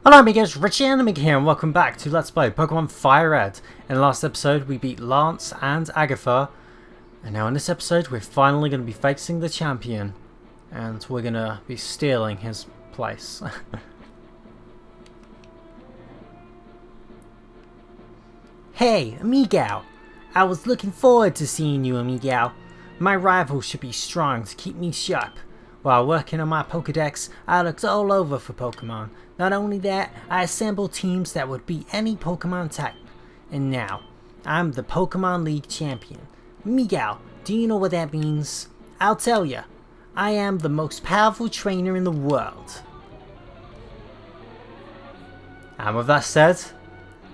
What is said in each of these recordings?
Hello amigos, RadiShineAmigo here and welcome back to Let's Play Pokemon Fire Red. In the last episode we beat Lance and Agatha, and now in this episode we're finally going to be facing the champion, and we're going to be stealing his place. Hey, Amigo! I was looking forward to seeing you, Amigo. My rival should be strong to keep me sharp. While working on my Pokedex, I looked all over for Pokemon. Not only that, I assembled teams that would beat any Pokemon type. And now, I'm the Pokemon League champion. Amigo, do you know what that means? I'll tell you. I am the most powerful trainer in the world. And with that said,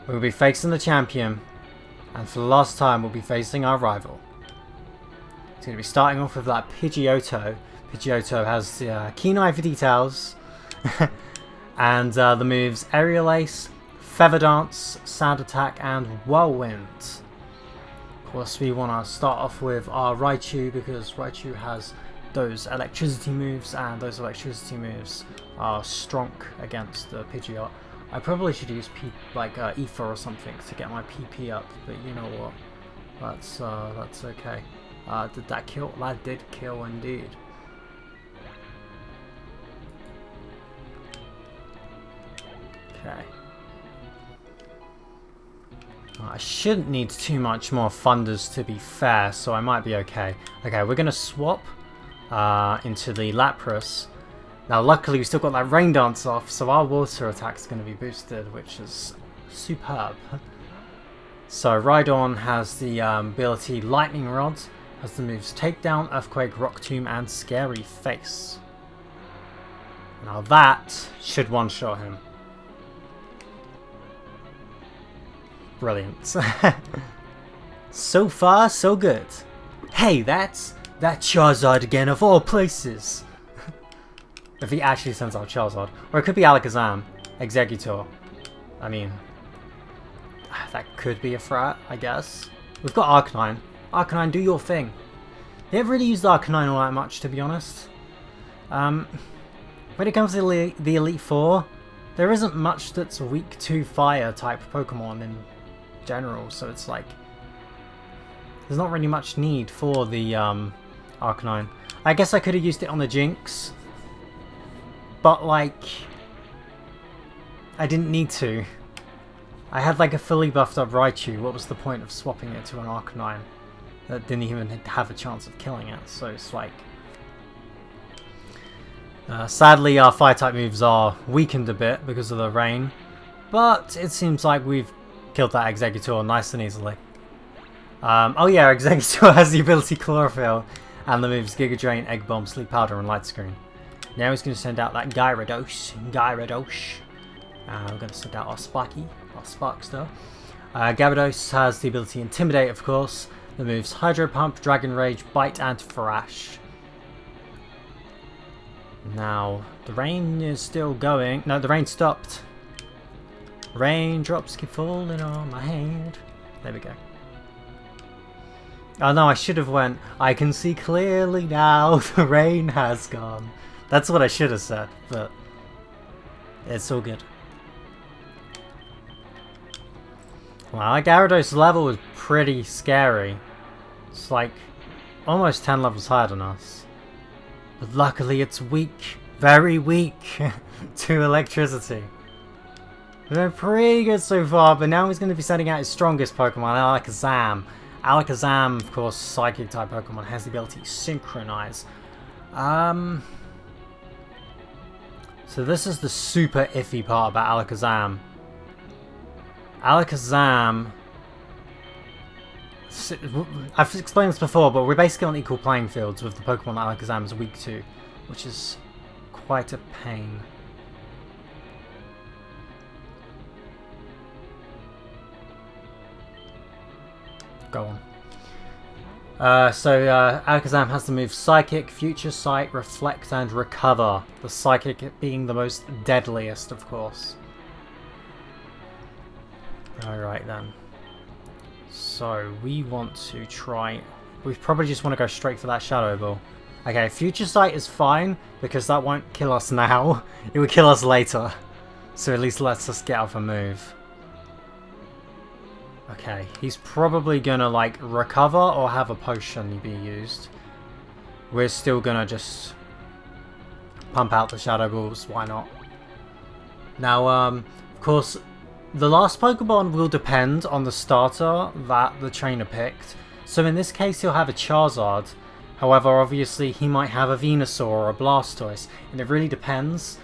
we'll be facing the champion. And for the last time, we'll be facing our rival. It's going to be starting off with that Pidgeotto. Pidgeotto has the keen eye for details. And the moves Aerial Ace, Feather Dance, Sound Attack, and Whirlwind. Of course, we want to start off with our Raichu because Raichu has those electricity moves, and those electricity moves are strong against the Pidgeot. I probably should use Ether or something to get my PP up, but you know what? That's okay. Did that kill? That did kill indeed. Okay. I shouldn't need too much more Thunders to be fair, so I might be okay. Okay, we're going to swap into the Lapras. Now luckily we still got that Rain Dance off, so our water attack is going to be boosted, which is superb. So Rhydon has the ability Lightning Rod, has the moves Takedown, Earthquake, Rock Tomb, and Scary Face. Now that should one-shot him. Brilliant. So far, so good. Hey, that's that Charizard again of all places. If he actually sends out Charizard. Or it could be Alakazam. Exeggutor. I mean, that could be a threat, I guess. We've got Arcanine. Arcanine, do your thing. They haven't really used Arcanine all that much, to be honest. When it comes to the Elite Four, there isn't much that's weak to fire type Pokemon in general, so it's like there's not really much need for the Arcanine. I guess I could have used it on the Jinx, but like I didn't need to. I had like a fully buffed up Raichu. What was the point of swapping it to an Arcanine that didn't even have a chance of killing it? So it's like sadly our fire type moves are weakened a bit because of the rain, but it seems like we've killed that Exeggutor nice and easily. Oh yeah, Exeggutor has the ability Chlorophyll and the moves Giga Drain, Egg Bomb, Sleep Powder, and Light Screen. Now he's going to send out that Gyarados. We're going to send out our Sparkster. Gyarados has the ability Intimidate, of course. The moves Hydro Pump, Dragon Rage, Bite, and Thrash. Now, the rain is still going. No, the rain stopped. Raindrops keep falling on my head. There we go. Oh no, I should have went, I can see clearly now, the rain has gone. That's what I should have said, but it's all good. Well, that Gyarados level was pretty scary. It's like almost 10 levels higher than us. But luckily it's weak, very weak, to electricity. We're pretty good so far, but now he's going to be sending out his strongest Pokemon, Alakazam. Alakazam, of course, Psychic type Pokemon, has the ability Synchronize. So this is the super iffy part about Alakazam. Alakazam, I've explained this before, but we're basically on equal playing fields with the Pokemon that Alakazam is weak to, which is quite a pain. Go on. So Alakazam has the move Psychic, Future Sight, Reflect, and Recover. The Psychic being the most deadliest, of course. Alright then. So we want to try... We probably just want to go straight for that Shadow Ball. Okay, Future Sight is fine, because that won't kill us now. It will kill us later. So at least lets us get off a move. Okay, he's probably gonna like recover or have a potion be used. We're still gonna just pump out the Shadow Balls, why not? Now, of course, the last Pokemon will depend on the starter that the trainer picked. So in this case, he'll have a Charizard. However, obviously, he might have a Venusaur or a Blastoise, and it really depends.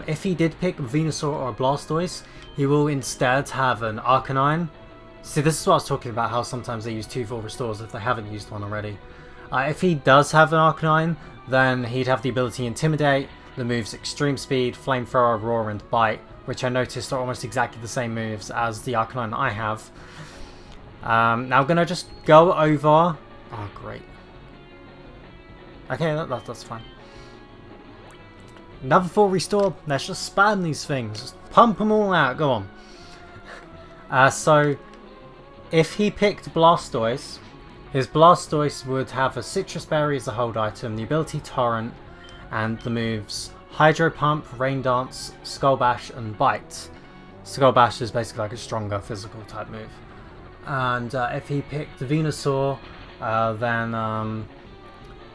If he did pick Venusaur or a Blastoise, he will instead have an Arcanine. See, this is what I was talking about, how sometimes they use 2 full restores if they haven't used one already. If he does have an Arcanine, then he'd have the ability Intimidate, the moves Extreme Speed, Flamethrower, Roar, and Bite, which I noticed are almost exactly the same moves as the Arcanine I have. Now I'm going to just go over... Oh, great. Okay, that's fine. Another full restore. Let's just spam these things. Just pump them all out. Go on. So, if he picked Blastoise, his Blastoise would have a Citrus Berry as a hold item, the ability Torrent, and the moves Hydro Pump, Rain Dance, Skull Bash, and Bite. Skull Bash is basically like a stronger physical type move. And if he picked Venusaur, then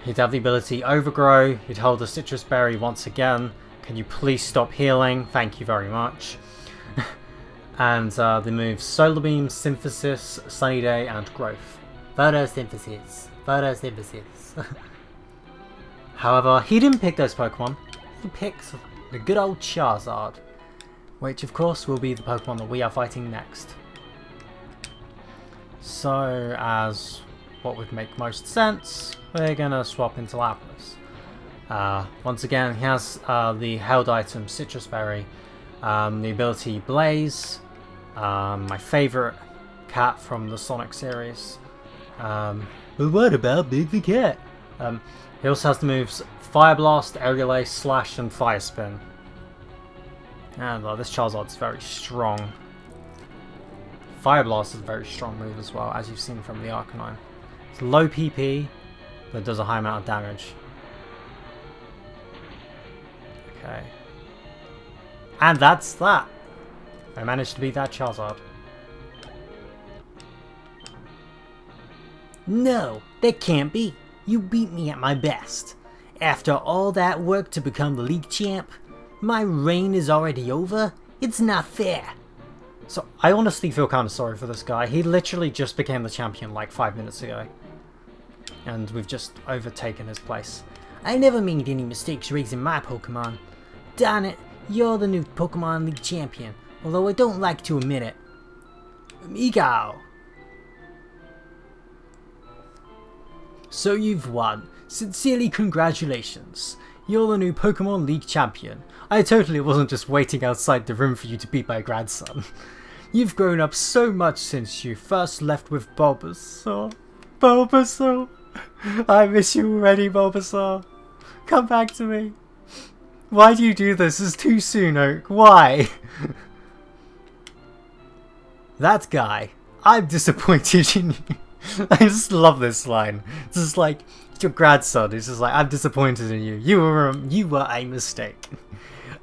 he'd have the ability Overgrow, he'd hold the Citrus Berry once again. Can you please stop healing? Thank you very much. And the moves Solar Beam, Synthesis, Sunny Day, and Growth. Photosynthesis. Photosynthesis. However, he didn't pick those Pokemon. He picked the good old Charizard, which of course will be the Pokemon that we are fighting next. So, as what would make most sense, we're gonna swap into Lapras. Once again, he has the held item Citrus Berry, the ability Blaze, my favourite cat from the Sonic series. But what about Big the Cat? He also has the moves Fire Blast, Aerial Ace, Slash, and Fire Spin. And this Charizard's very strong. Fire Blast is a very strong move as well, as you've seen from the Arcanine. It's low PP, but does a high amount of damage. Okay. And that's that. I managed to beat that Charizard. No, that can't be. You beat me at my best. After all that work to become the league champ, my reign is already over? It's not fair. So, I honestly feel kind of sorry for this guy. He literally just became the champion like 5 minutes ago. And we've just overtaken his place. I never made any mistakes raising my Pokemon. Darn it, you're the new Pokemon League champion, although I don't like to admit it. Amigo! So you've won. Sincerely congratulations. You're the new Pokemon League champion. I totally wasn't just waiting outside the room for you to beat my grandson. You've grown up so much since you first left with Bulbasaur. Bulbasaur! I miss you already, Bulbasaur. Come back to me. Why do you do this? It's too soon, Oak. Why? That guy. I'm disappointed in you. I just love this line. It's just like, it's your grandson. It's just like, I'm disappointed in you. You were a mistake.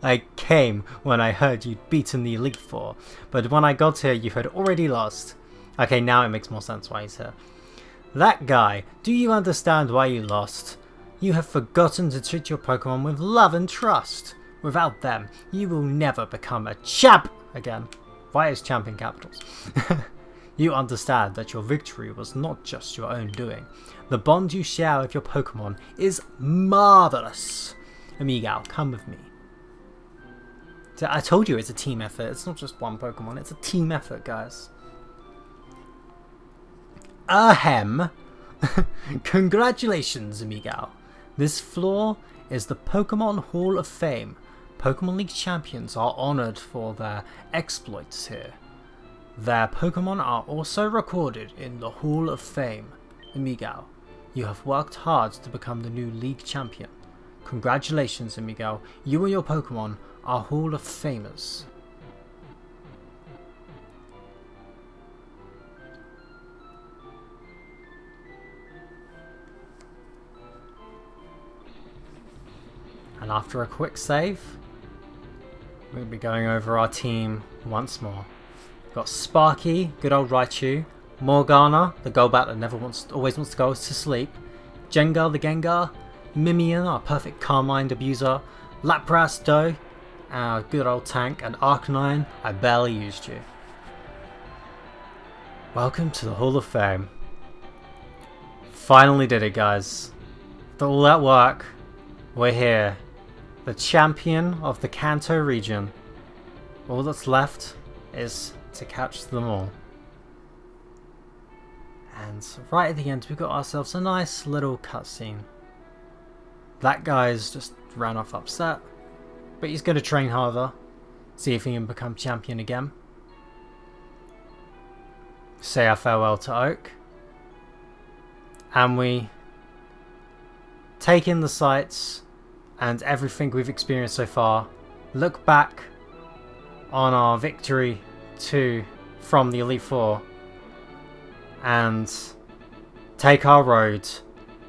I came when I heard you'd beaten the Elite Four, but when I got here, you had already lost. Okay, now it makes more sense why he's here. That guy, do you understand why you lost? You have forgotten to treat your Pokemon with love and trust. Without them, you will never become a champ again. Why is champ in capitals? You understand that your victory was not just your own doing. The bond you share with your Pokemon is marvelous. Amigo, come with me. I told you it's a team effort. It's not just one Pokemon. It's a team effort, guys. Ahem. Congratulations, Amigo. This floor is the Pokemon Hall of Fame. Pokemon League champions are honored for their exploits here. Their Pokemon are also recorded in the Hall of Fame. Amigo, you have worked hard to become the new League champion. Congratulations, Amigo. You and your Pokemon are Hall of Famers. And after a quick save, we'll be going over our team once more. Got Sparky, good old Raichu, Morgana, the Golbat that always wants to go to sleep, Jengar the Gengar, Mimian, our perfect Calm-Mind abuser, Lapras Doe, our good old tank, and Arcanine, I barely used you. Welcome to the Hall of Fame. Finally did it, guys. After all that work, we're here. The champion of the Kanto region. All that's left is to catch them all. And right at the end, we got ourselves a nice little cutscene. That guy's just ran off upset, but he's going to train harder, see if he can become champion again. Say our farewell to Oak, and we take in the sights and everything we've experienced so far, look back on our victory from the Elite Four, and take our road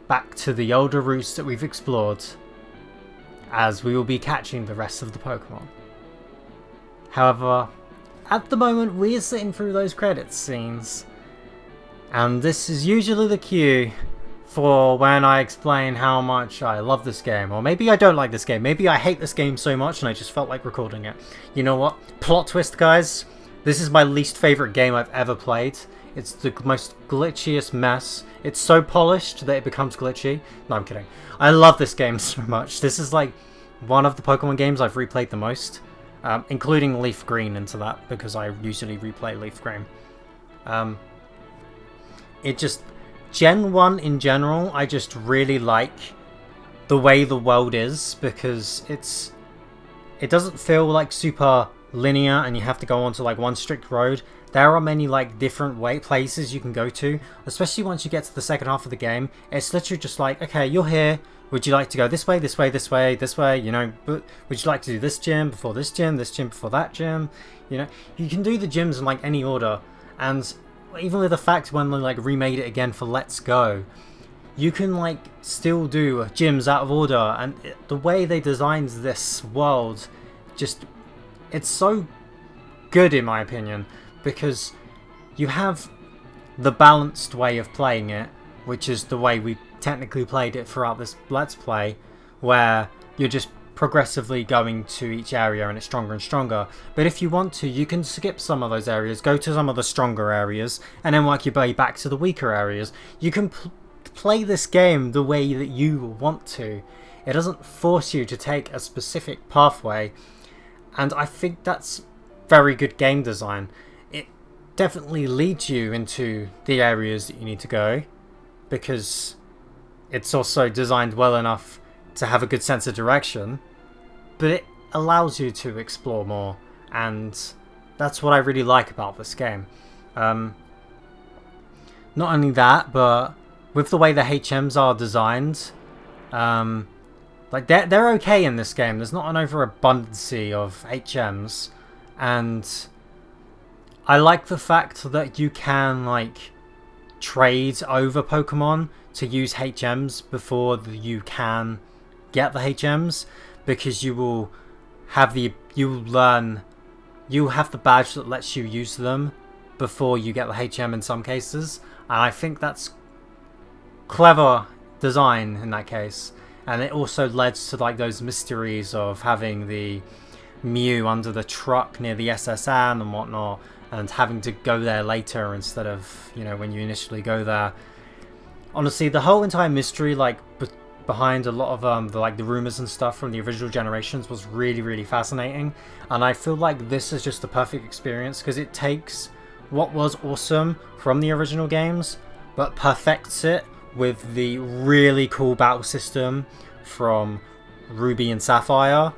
back to the older routes that we've explored, as we will be catching the rest of the Pokemon. However, at the moment we are sitting through those credits scenes, and this is usually the cue for when I explain how much I love this game, or maybe I don't like this game, maybe I hate this game so much and I just felt like recording it. You know what? Plot twist, guys. This is my least favourite game I've ever played. It's the most glitchiest mess. It's so polished that it becomes glitchy. No, I'm kidding. I love this game so much. This is like one of the Pokemon games I've replayed the most, including Leaf Green into that, because I usually replay Leaf Green. It just... Gen 1 in general, I just really like the way the world is, because it doesn't feel like super linear and you have to go onto like one strict road. There are many like different places you can go to, especially once you get to the second half of the game. It's literally just like, okay, you're here. Would you like to go this way, this way, this way, this way? You know, but would you like to do this gym before this gym before that gym? You know, you can do the gyms in like any order, and even with the fact when they like remade it again for Let's Go, you can like still do gyms out of order, and the way they designed this world, just, it's so good in my opinion, because you have the balanced way of playing it, which is the way we technically played it throughout this Let's Play, where you're just progressively going to each area and it's stronger and stronger. But if you want to, you can skip some of those areas, go to some of the stronger areas, and then work your way back to the weaker areas. You can play this game the way that you want to. It doesn't force you to take a specific pathway, and I think that's very good game design. It definitely leads you into the areas that you need to go, because it's also designed well enough to have a good sense of direction, but it allows you to explore more, and that's what I really like about this game. Not only that, but with the way the HMs are designed, like they're okay in this game. There's not an overabundance of HMs, and I like the fact that you can like trade over Pokemon to use HMs before you can get the HMs, because you will have the badge that lets you use them before you get the HM in some cases, and I think that's clever design in that case. And it also led to like those mysteries of having the Mew under the truck near the SSN and whatnot, and having to go there later instead of, you know, when you initially go there. Honestly, the whole entire mystery, like behind a lot of the rumors and stuff from the original generations, was really, really fascinating, and I feel like this is just the perfect experience, because it takes what was awesome from the original games but perfects it with the really cool battle system from Ruby and Sapphire,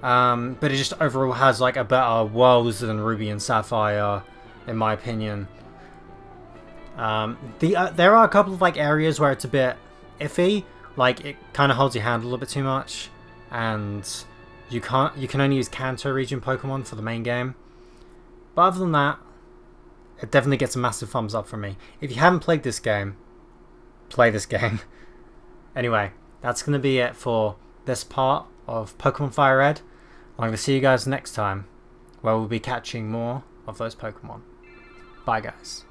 but it just overall has like a better world than Ruby and Sapphire, in my opinion. There are a couple of like areas where it's a bit iffy. Like, it kind of holds your hand a little bit too much, and you can only use Kanto region Pokemon for the main game. But other than that, it definitely gets a massive thumbs up from me. If you haven't played this game, play this game. Anyway, that's going to be it for this part of Pokemon Fire Red. I'm going to see you guys next time, where we'll be catching more of those Pokemon. Bye, guys.